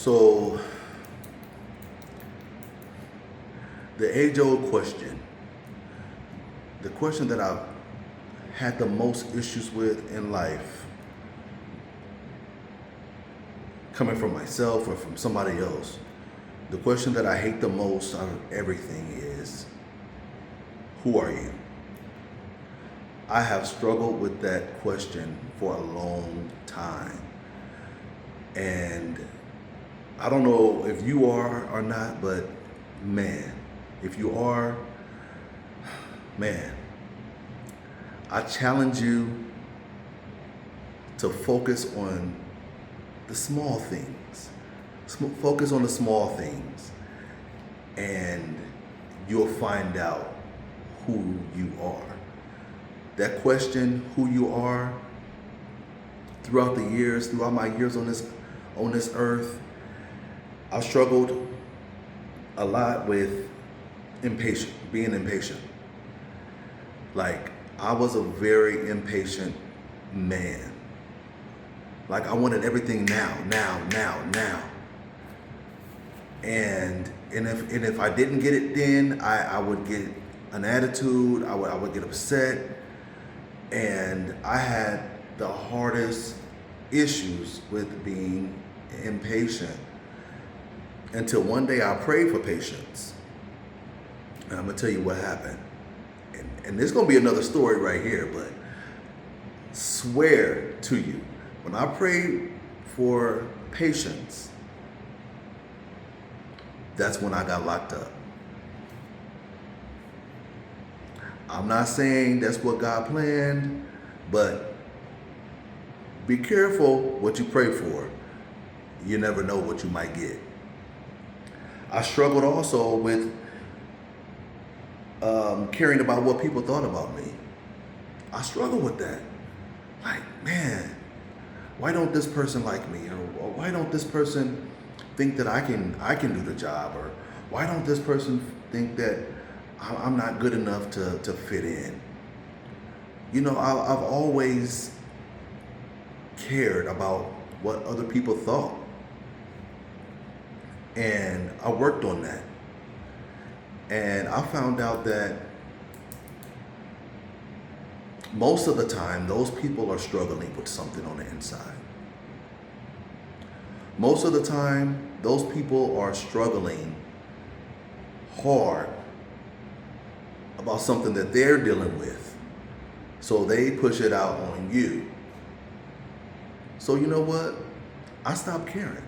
So, the age-old question, the question that I've had the most issues with in life, coming from myself or from somebody else, the question that I hate the most out of everything is, who are you? I have struggled with that question for a long time. And I don't know if you are or not, but man, if you are, man, I challenge you to focus on the small things. Focus on the small things, and you'll find out who you are. That question, who you are, throughout my years on this earth, I struggled a lot with being impatient. Like, I was a very impatient man. Like, I wanted everything now. And if I didn't get it then, I would get an attitude, I would get upset. And I had the hardest issues with being impatient until one day I prayed for patience. And I'm gonna tell you what happened. And there's gonna be another story right here, but swear to you, when I prayed for patience, that's when I got locked up. I'm not saying that's what God planned, but be careful what you pray for. You never know what you might get. I struggled also with caring about what people thought about me. I struggled with that. Like, man, why don't this person like me? Or why don't this person think that I can do the job? Or why don't this person think that I'm not good enough to fit in? You know, I've always cared about what other people thought. And I worked on that. And I found out that most of the time, those people are struggling with something on the inside. Most of the time, those people are struggling hard about something that they're dealing with. So they push it out on you. So you know what? I stopped caring.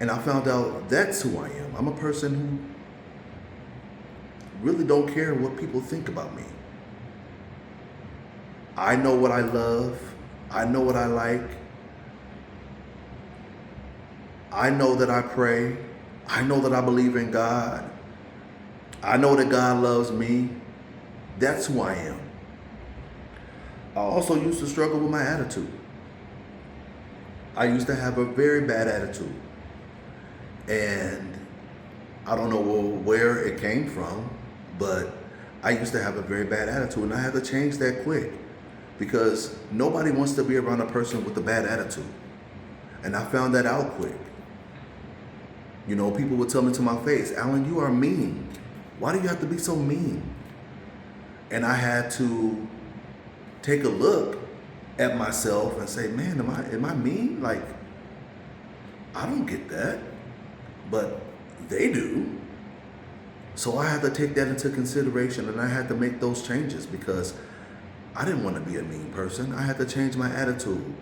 And I found out that's who I am. I'm a person who really don't care what people think about me. I know what I love. I know what I like. I know that I pray. I know that I believe in God. I know that God loves me. That's who I am. I also used to struggle with my attitude. I used to have a very bad attitude. And I don't know where it came from, but I used to have a very bad attitude, and I had to change that quick, because nobody wants to be around a person with a bad attitude. And I found that out quick. You know, people would tell me to my face, "Alan, you are mean. Why do you have to be so mean?" And I had to take a look at myself and say, man, am I mean? Like, I don't get that, but they do. So I had to take that into consideration, and I had to make those changes, because I didn't want to be a mean person. I had to change my attitude.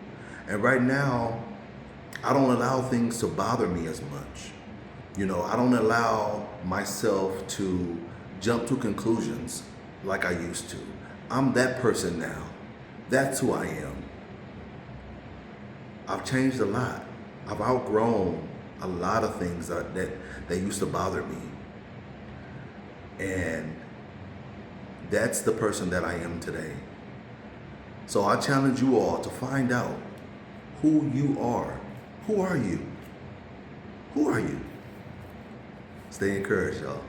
And right now, I don't allow things to bother me as much. You know, I don't allow myself to jump to conclusions like I used to. I'm that person now. That's who I am. I've changed a lot. I've outgrown a lot of things that used to bother me. And that's the person that I am today. So I challenge you all to find out who you are. Who are you? Who are you? Stay encouraged, y'all.